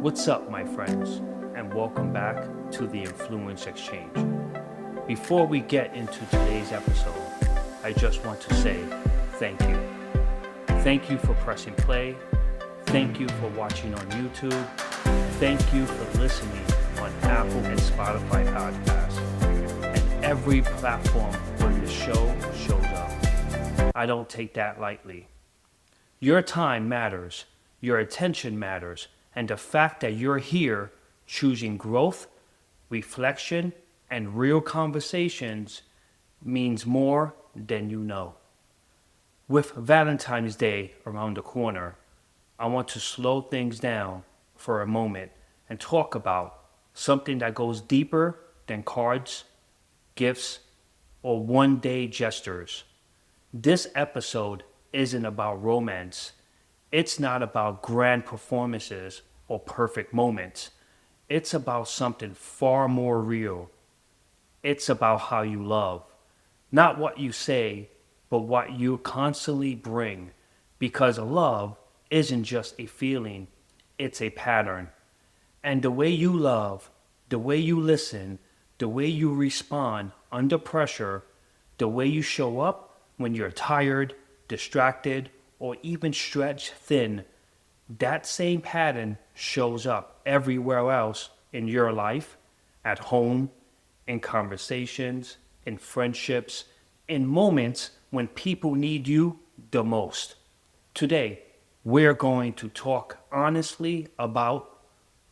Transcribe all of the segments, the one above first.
What's up, my friends, and welcome back to the Influence Exchange. Before we get into today's episode, I just want to say thank you. Thank you for pressing play. Thank you for watching on YouTube. Thank you for listening on Apple and Spotify podcasts and every platform where the show shows up. I don't take that lightly. Your time matters, your attention matters, and the fact that you're here choosing growth, reflection, and real conversations means more than you know. With Valentine's Day around the corner, I want to slow things down for a moment and talk about something that goes deeper than cards, gifts, or one-day gestures. This episode isn't about romance. It's not about grand performances or perfect moments. It's about something far more real. It's about how you love. Not what you say, but what you constantly bring. Because love isn't just a feeling, it's a pattern. And the way you love, the way you listen, the way you respond under pressure, the way you show up when you're tired, distracted, or even stretched thin, that same pattern shows up everywhere else in your life, at home, in conversations, in friendships, in moments when people need you the most. Today, we're going to talk honestly about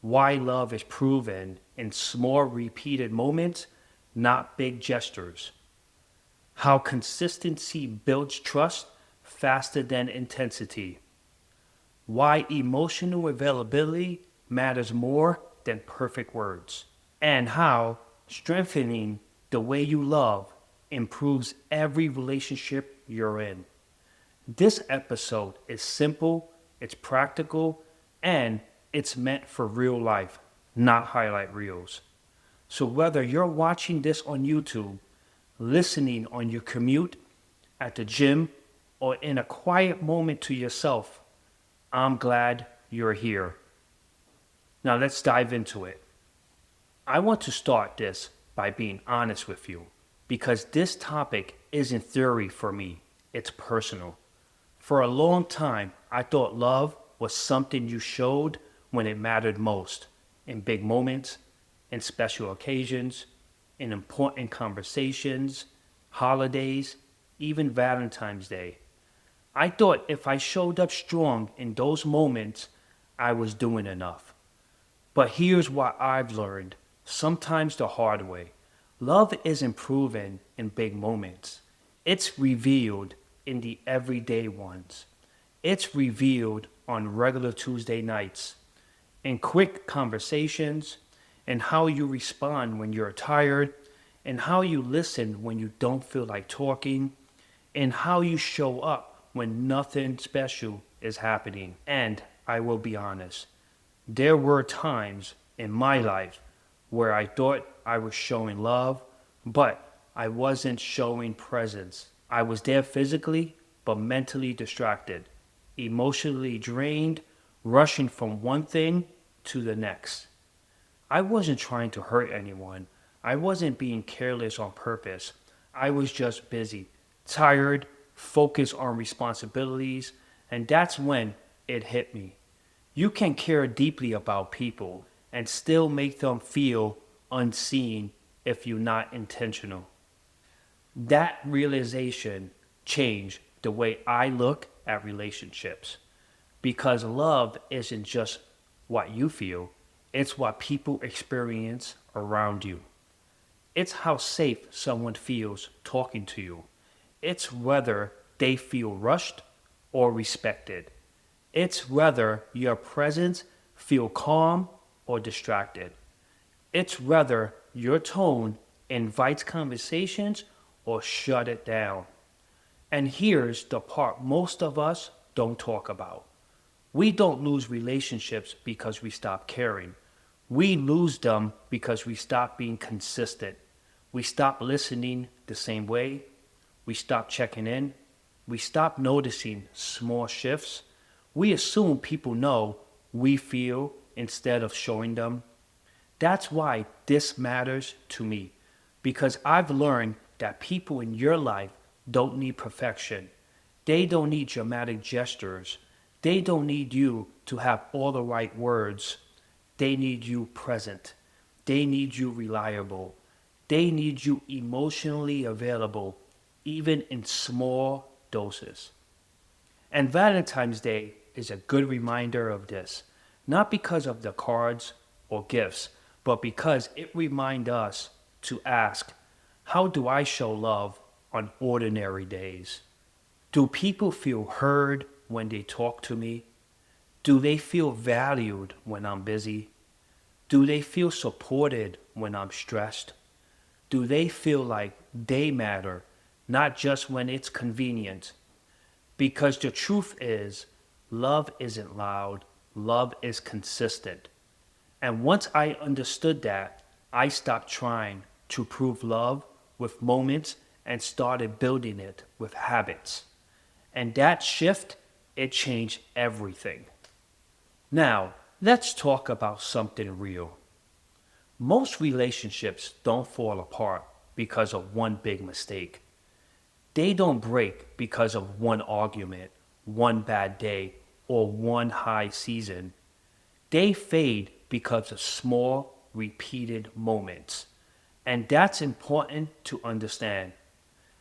why love is proven in small repeated moments, not big gestures. How consistency builds trust faster than intensity. Why emotional availability matters more than perfect words. And how strengthening the way you love improves every relationship you're in. This episode is simple, it's practical, and it's meant for real life, not highlight reels. So whether you're watching this on YouTube, listening on your commute, at the gym, or in a quiet moment to yourself, I'm glad you're here. Now let's dive into it. I want to start this by being honest with you because this topic isn't theory for me, it's personal. For a long time, I thought love was something you showed when it mattered most, in big moments, in special occasions, in important conversations, holidays, even Valentine's Day. I thought if I showed up strong in those moments, I was doing enough. But here's what I've learned, sometimes the hard way. Love isn't proven in big moments. It's revealed in the everyday ones. It's revealed on regular Tuesday nights, in quick conversations, in how you respond when you're tired, in how you listen when you don't feel like talking, in how you show up when nothing special is happening. And I will be honest, there were times in my life where I thought I was showing love, but I wasn't showing presence. I was there physically, but mentally distracted, emotionally drained, rushing from one thing to the next. I wasn't trying to hurt anyone. I wasn't being careless on purpose. I was just busy, tired, focused on responsibilities, and that's when it hit me. You can care deeply about people and still make them feel unseen if you're not intentional. That realization changed the way I look at relationships because love isn't just what you feel, it's what people experience around you. It's how safe someone feels talking to you. It's whether they feel rushed or respected. It's whether your presence feel calm or distracted. It's whether your tone invites conversations or shut it down. And here's the part most of us don't talk about. We don't lose relationships because we stop caring. We lose them because we stop being consistent. We stop listening the same way. We stop checking in. We stop noticing small shifts. We assume people know we feel instead of showing them. That's why this matters to me, because I've learned that people in your life don't need perfection. They don't need dramatic gestures. They don't need you to have all the right words. They need you present. They need you reliable. They need you emotionally available, even in small doses. And Valentine's Day is a good reminder of this, not because of the cards or gifts, but because it reminds us to ask, how do I show love on ordinary days? Do people feel heard when they talk to me? Do they feel valued when I'm busy? Do they feel supported when I'm stressed? Do they feel like they matter, not just when it's convenient? Because the truth is, love isn't loud, love is consistent. And once I understood that, I stopped trying to prove love with moments and started building it with habits. And that shift, it changed everything. Now, let's talk about something real. Most relationships don't fall apart because of one big mistake. They don't break because of one argument, one bad day, or one high season. They fade because of small, repeated moments. And that's important to understand.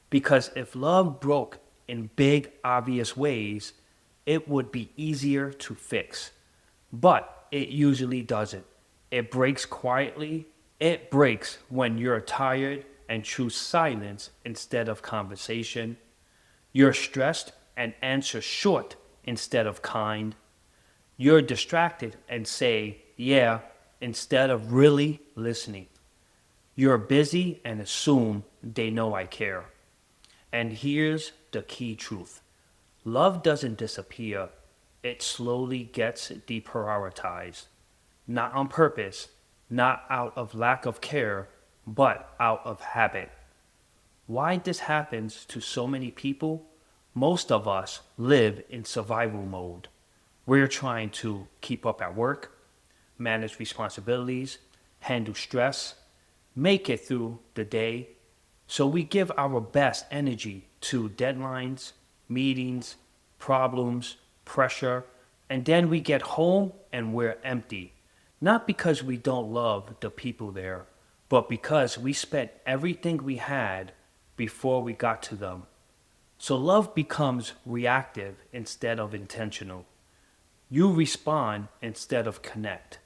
Because if love broke in big, obvious ways, it would be easier to fix. But it usually doesn't. It breaks quietly. It breaks when you're tired and choose silence instead of conversation. You're stressed and answer short instead of kind. You're distracted and say, yeah, instead of really listening. You're busy and assume they know I care. And here's the key truth: love doesn't disappear, it slowly gets deprioritized. Not on purpose, not out of lack of care, but out of habit. Why this happens to so many people? Most of us live in survival mode. We're trying to keep up at work, manage responsibilities, handle stress, make it through the day. So we give our best energy to deadlines, meetings, problems, pressure, and then we get home and we're empty. Not because we don't love the people there, but because we spent everything we had before we got to them. So love becomes reactive instead of intentional. You respond instead of connect.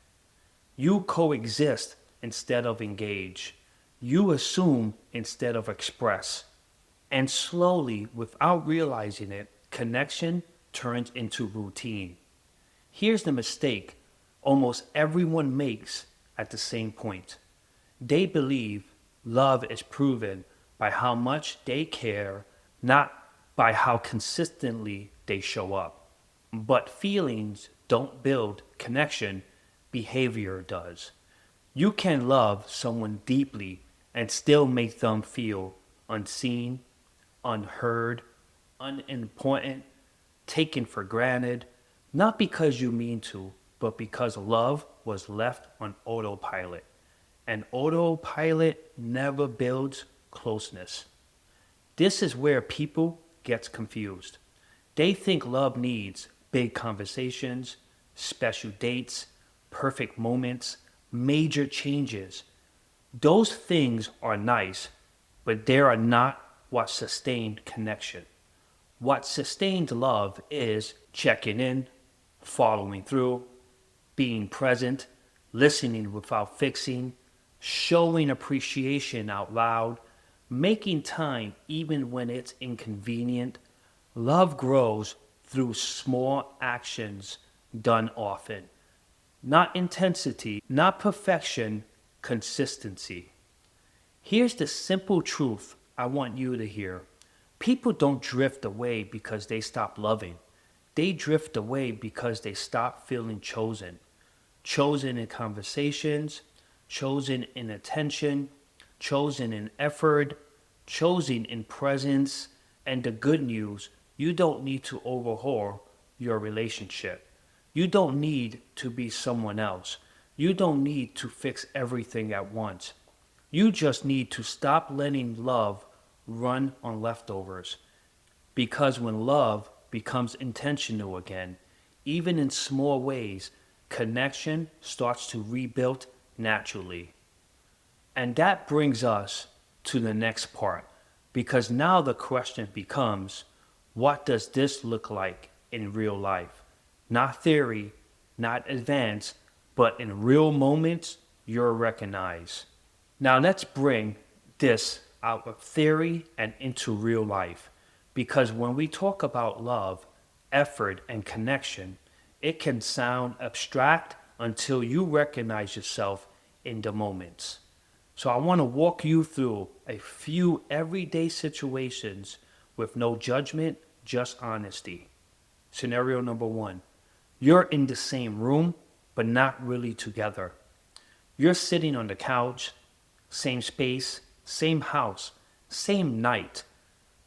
You coexist instead of engage. You assume instead of express. And slowly, without realizing it, connection turns into routine. Here's the mistake almost everyone makes at the same point. They believe love is proven by how much they care, not by how consistently they show up. But feelings don't build connection, behavior does. You can love someone deeply and still make them feel unseen, unheard, unimportant, taken for granted, not because you mean to, but because love was left on autopilot. And autopilot never builds closeness. This is where people get confused. They think love needs big conversations, special dates, perfect moments, major changes. Those things are nice, but they are not what sustained connection. What sustained love is checking in, following through, being present, listening without fixing, showing appreciation out loud, making time even when it's inconvenient. Love grows through small actions done often. Not intensity, not perfection, consistency. Here's the simple truth I want you to hear. People don't drift away because they stop loving. They drift away because they stop feeling chosen. Chosen in conversations, chosen in attention, chosen in effort, chosen in presence. And the good news, you don't need to overhaul your relationship. You don't need to be someone else. You don't need to fix everything at once. You just need to stop letting love run on leftovers. Because when love becomes intentional again, even in small ways, connection starts to rebuild naturally. And that brings us to the next part, because now the question becomes, what does this look like in real life? Not theory, not advanced, but in real moments, you'll recognize. Now let's bring this out of theory and into real life. Because when we talk about love, effort, and connection, it can sound abstract until you recognize yourself in the moments. So I want to walk you through a few everyday situations with no judgment, just honesty. Scenario number one: you're in the same room, but not really together. You're sitting on the couch, same space, same house, same night.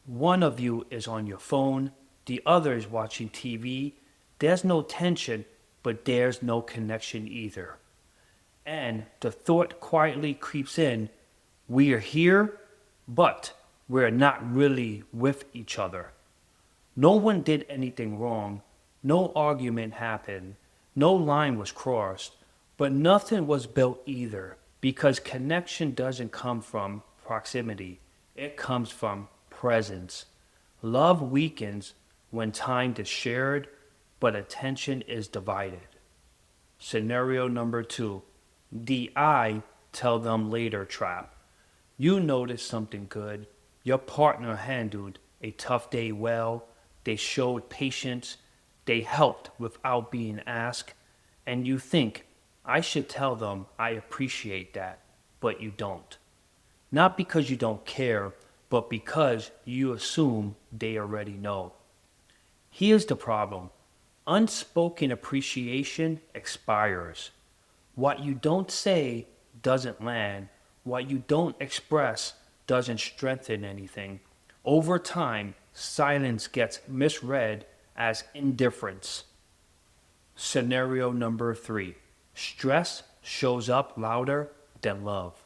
One of you is on your phone, the other is watching TV. There's no tension, but there's no connection either. And the thought quietly creeps in: we are here, but we're not really with each other. No one did anything wrong, no argument happened, no line was crossed, but nothing was built either, because connection doesn't come from proximity, it comes from presence. Love weakens when time is shared, but attention is divided. Scenario number two: the I tell them later trap. You noticed something good. Your partner handled a tough day well. They showed patience. They helped without being asked. And you think, I should tell them I appreciate that, but you don't. Not because you don't care, but because you assume they already know. Here's the problem: unspoken appreciation expires. What you don't say doesn't land. What you don't express doesn't strengthen anything. Over time, silence gets misread as indifference. Scenario number three: stress shows up louder than love.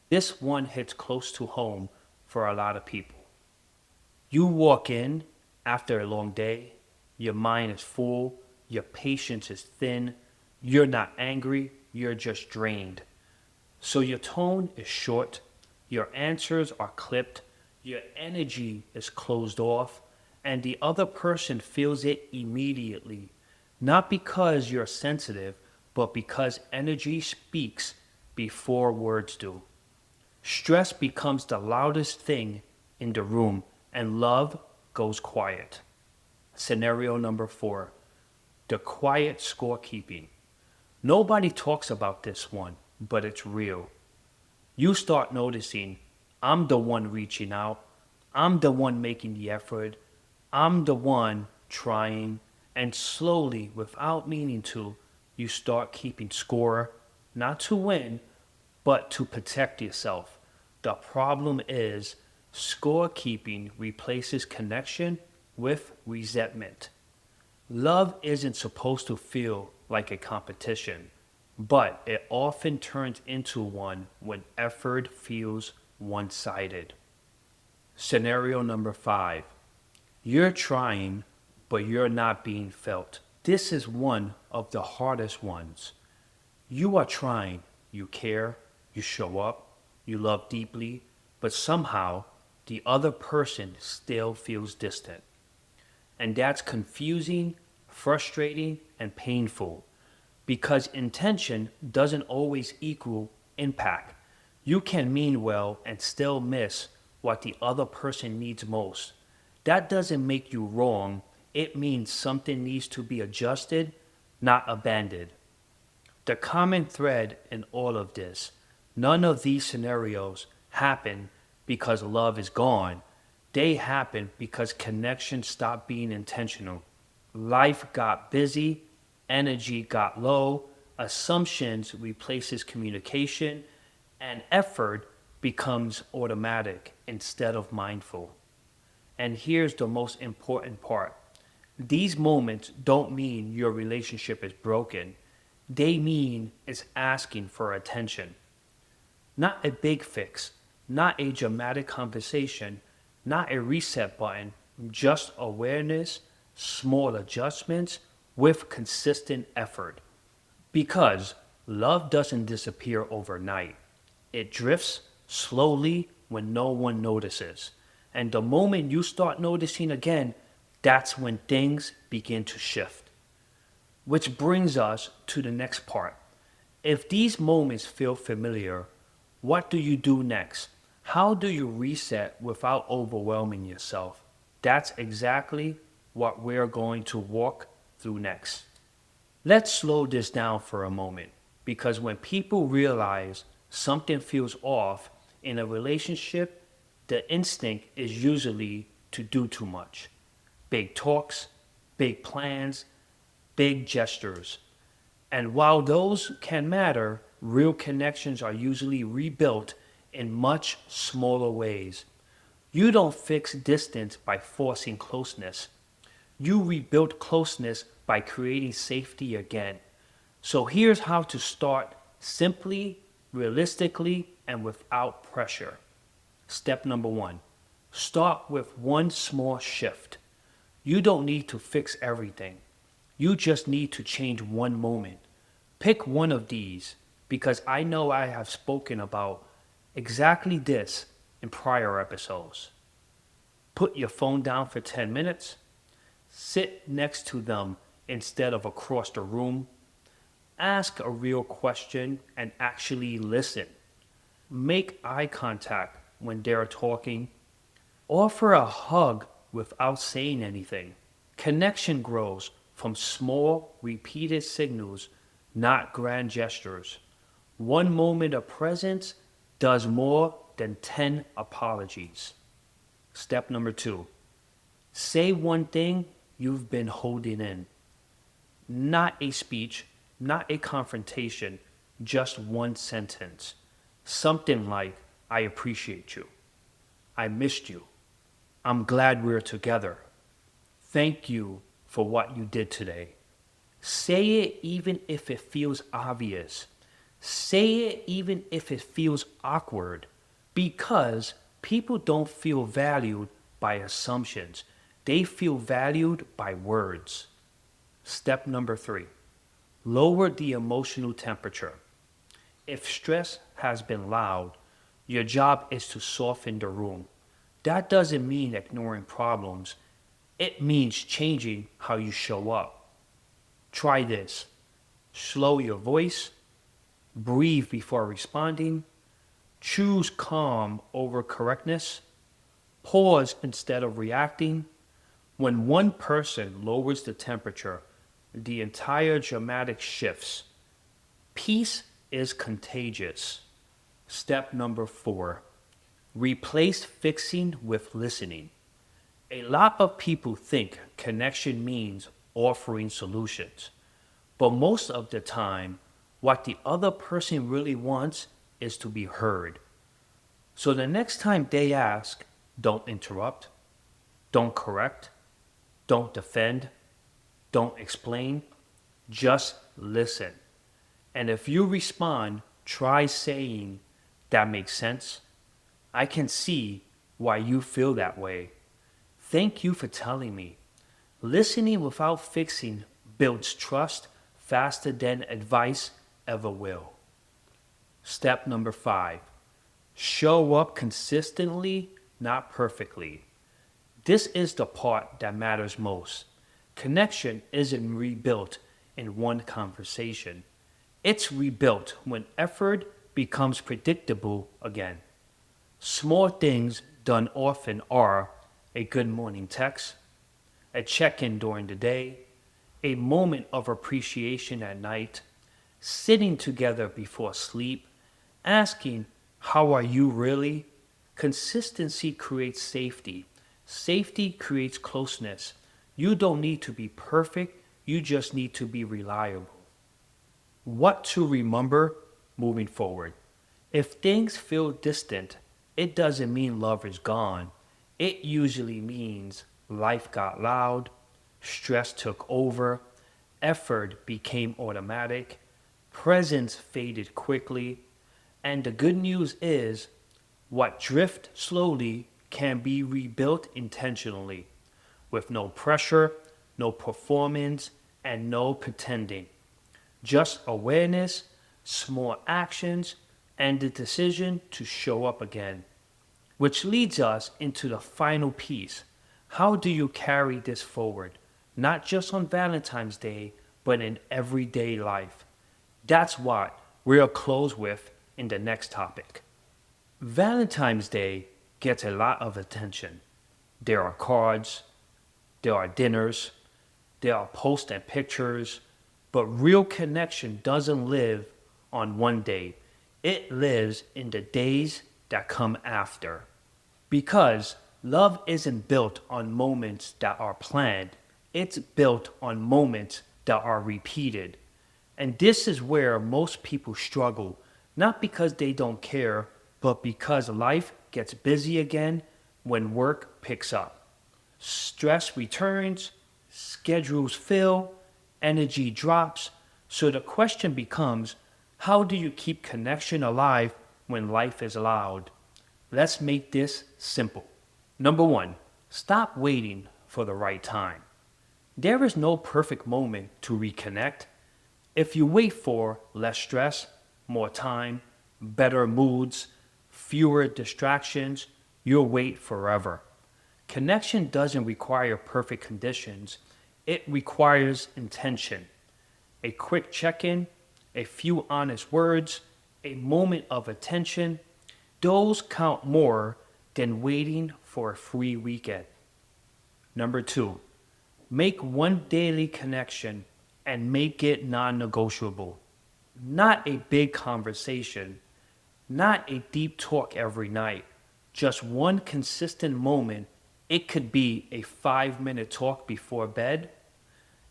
This one hits close to home for a lot of people. You walk in after a long day, your mind is full, your patience is thin, you're not angry, you're just drained. So your tone is short, your answers are clipped, your energy is closed off, and the other person feels it immediately. Not because you're sensitive, but because energy speaks before words do. Stress becomes the loudest thing in the room, and love goes quiet. Scenario number four: the quiet scorekeeping. Nobody talks about this one, but it's real. You start noticing, I'm the one reaching out, I'm the one making the effort, I'm the one trying, and slowly, without meaning to, you start keeping score, not to win, but to protect yourself. The problem is, scorekeeping replaces connection with resentment. Love isn't supposed to feel like a competition, but it often turns into one when effort feels one sided. Scenario number five: you're trying, but you're not being felt. This is one of the hardest ones. You are trying, you care, you show up, you love deeply, but somehow the other person still feels distant. And that's confusing, frustrating, and painful, because intention doesn't always equal impact. You can mean well and still miss what the other person needs most. That doesn't make you wrong, it means something needs to be adjusted, not abandoned. The common thread in all of this: none of these scenarios happen because love is gone. They happen because connection stopped being intentional. Life got busy, energy got low, assumptions replaces communication, and effort becomes automatic instead of mindful. And here's the most important part: These moments don't mean your relationship is broken. They mean it's asking for attention. Not a big fix, not a dramatic conversation, not a reset button, just awareness, small adjustments with consistent effort. Because love doesn't disappear overnight. It drifts slowly when no one notices. And the moment you start noticing again, that's when things begin to shift. Which brings us to the next part. If these moments feel familiar, what do you do next? How do you reset without overwhelming yourself? That's exactly what we're going to walk through next. Let's slow this down for a moment because when people realize something feels off in a relationship, the instinct is usually to do too much. Big talks, big plans, big gestures. And while those can matter, real connections are usually rebuilt in much smaller ways. You don't fix distance by forcing closeness. You rebuild closeness by creating safety again. So here's how to start simply, realistically, and without pressure. Step number one, start with one small shift. You don't need to fix everything. You just need to change one moment. Pick one of these because I know I have spoken about exactly this in prior episodes. Put your phone down for 10 minutes. Sit next to them instead of across the room. Ask a real question and actually listen. Make eye contact when they're talking. Offer a hug without saying anything. Connection grows from small, repeated signals, not grand gestures. One moment of presence does more than 10 apologies. Step number two, say one thing you've been holding in. Not a speech, not a confrontation, just one sentence. Something like, I appreciate you. I missed you. I'm glad we're together. Thank you for what you did today. Say it even if it feels obvious. Say it even if it feels awkward. Because people don't feel valued by assumptions, they feel valued by words. Step number three, lower the emotional temperature. If stress has been loud, your job is to soften the room. That doesn't mean ignoring problems, it means changing how you show up. Try this. Slow your voice, breathe before responding, choose calm over correctness, pause instead of reacting. When one person lowers the temperature, the entire dramatic shifts. Peace is contagious. Step number four, replace fixing with listening. A lot of people think connection means offering solutions, but most of the time, what the other person really wants is to be heard. So the next time they ask, don't interrupt, don't correct, don't defend, don't explain, just listen. And if you respond, try saying, that makes sense. I can see why you feel that way. Thank you for telling me. Listening without fixing builds trust faster than advice ever will. Step number five, show up consistently, not perfectly. This is the part that matters most. Connection isn't rebuilt in one conversation. It's rebuilt when effort becomes predictable again. Small things done often are a good morning text, a check in during the day, a moment of appreciation at night, sitting together before sleep, asking, how are you really? Consistency creates safety. Safety creates closeness. You don't need to be perfect, you just need to be reliable. What to remember moving forward. If things feel distant, it doesn't mean love is gone. It usually means life got loud, stress took over, effort became automatic, presence faded quickly, and the good news is what drift slowly can be rebuilt intentionally, with no pressure, no performance, and no pretending. Just awareness, small actions, and the decision to show up again. Which leads us into the final piece. How do you carry this forward? Not just on Valentine's Day, but in everyday life. That's what we'll close with in the next topic. Valentine's Day gets a lot of attention. There are cards, there are dinners, there are posts and pictures, but real connection doesn't live on one day. It lives in the days that come after. Because love isn't built on moments that are planned, it's built on moments that are repeated. And this is where most people struggle, not because they don't care, but because life gets busy again when work picks up. Stress returns, schedules fill, energy drops. So the question becomes, how do you keep connection alive when life is loud? Let's make this simple. Number one, stop waiting for the right time. There is no perfect moment to reconnect. If you wait for less stress, more time, better moods, fewer distractions, you'll wait forever. Connection doesn't require perfect conditions, it requires intention. A quick check in, a few honest words, a moment of attention, those count more than waiting for a free weekend. Number two, make one daily connection and make it non negotiable. Not a big conversation, not a deep talk every night, just one consistent moment. It could be a 5 minute talk before bed,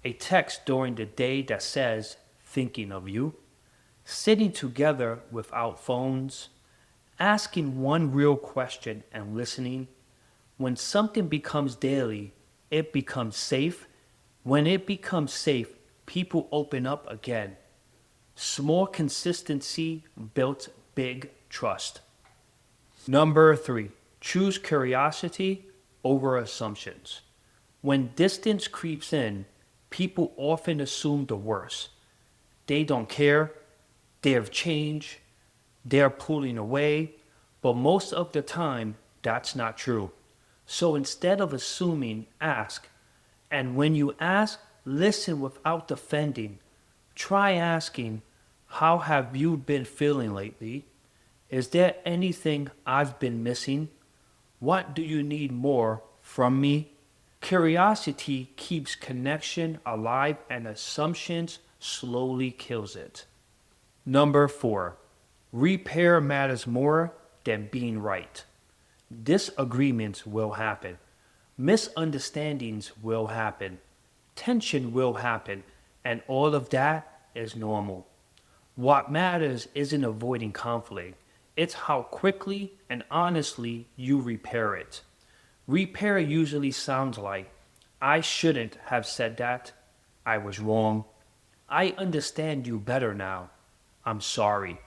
a text during the day that says, thinking of you, sitting together without phones, asking one real question and listening. When something becomes daily, it becomes safe. When it becomes safe, people open up again. Small consistency built big trust. Number three, choose curiosity over assumptions. When distance creeps in, people often assume the worst. They don't care, they have changed, they're pulling away, but most of the time, that's not true. So instead of assuming, ask. And when you ask, listen without defending. Try asking, how have you been feeling lately? Is there anything I've been missing? What do you need more from me? Curiosity keeps connection alive and assumptions slowly kills it. Number four, repair matters more than being right. Disagreements will happen. Misunderstandings will happen. Tension will happen. And all of that is normal. What matters isn't avoiding conflict, it's how quickly and honestly you repair it. Repair usually sounds like, I shouldn't have said that. I was wrong. I understand you better now. I'm sorry.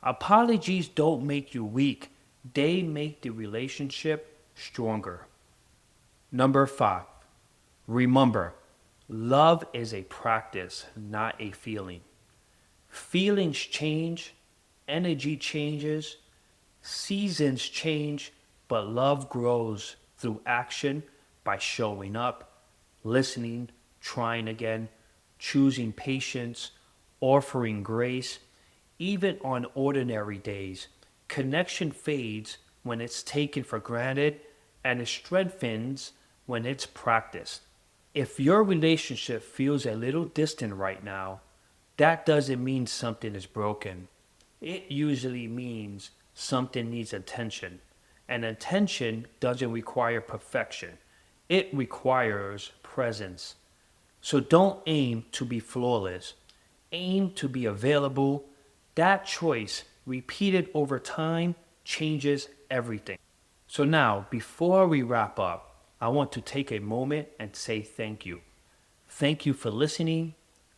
Apologies don't make you weak, they make the relationship stronger. Number five, remember, love is a practice, not a feeling. Feelings change, energy changes, seasons change, but love grows through action by showing up, listening, trying again, choosing patience, offering grace. Even on ordinary days, connection fades when it's taken for granted and it strengthens when it's practiced. If your relationship feels a little distant right now, that doesn't mean something is broken. It usually means something needs attention. And attention doesn't require perfection, it requires presence. So don't aim to be flawless, aim to be available. That choice, repeated over time, changes everything. So now, before we wrap up, I want to take a moment and say thank you. Thank you for listening.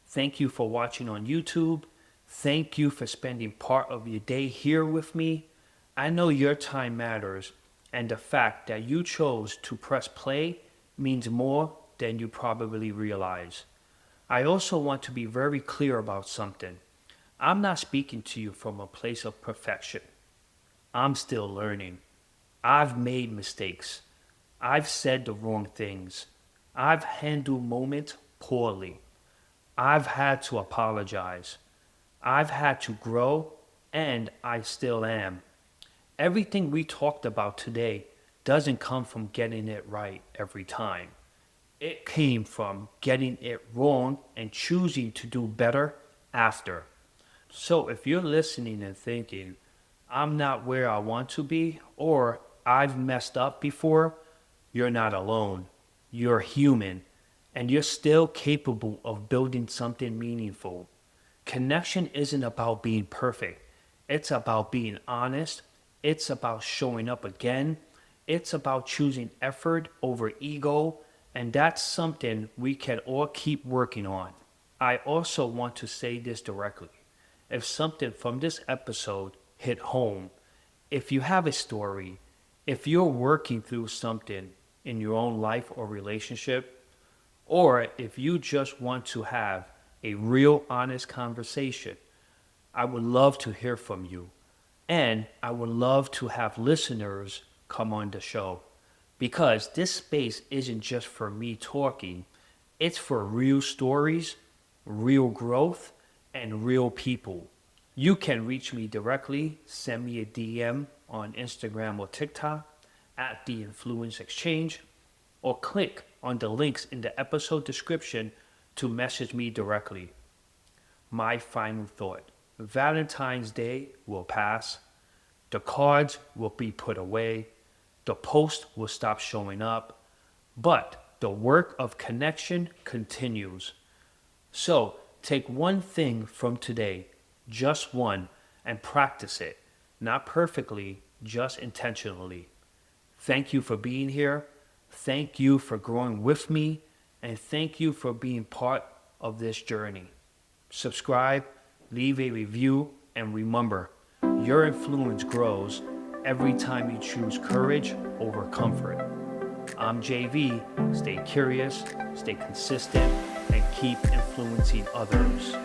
Thank you for watching on YouTube. Thank you for spending part of your day here with me. I know your time matters, and the fact that you chose to press play means more than you probably realize. I also want to be very clear about something. I'm not speaking to you from a place of perfection. I'm still learning. I've made mistakes. I've said the wrong things. I've handled moments poorly. I've had to apologize. I've had to grow, and I still am. Everything we talked about today doesn't come from getting it right every time. It came from getting it wrong and choosing to do better after. So if you're listening and thinking, I'm not where I want to be, or I've messed up before, you're not alone. You're human, and you're still capable of building something meaningful. Connection isn't about being perfect, it's about being honest, it's about showing up again, it's about choosing effort over ego, and that's something we can all keep working on. I also want to say this directly. If something from this episode hit home, if you have a story, if you're working through something in your own life or relationship, or if you just want to have a real honest conversation, I would love to hear from you. And I would love to have listeners come on the show because this space isn't just for me talking, it's for real stories, real growth, and real people. You can reach me directly, send me a DM on Instagram or TikTok at The Influence Exchange, or click on the links in the episode description to message me directly. My final thought: Valentine's Day will pass, the cards will be put away, the post will stop showing up, but the work of connection continues. So take one thing from today, just one, and practice it. Not perfectly, just intentionally. Thank you for being here. Thank you for growing with me. And thank you for being part of this journey. Subscribe, leave a review, and remember, your influence grows every time you choose courage over comfort. I'm JV. Stay curious, stay consistent, and keep influencing others.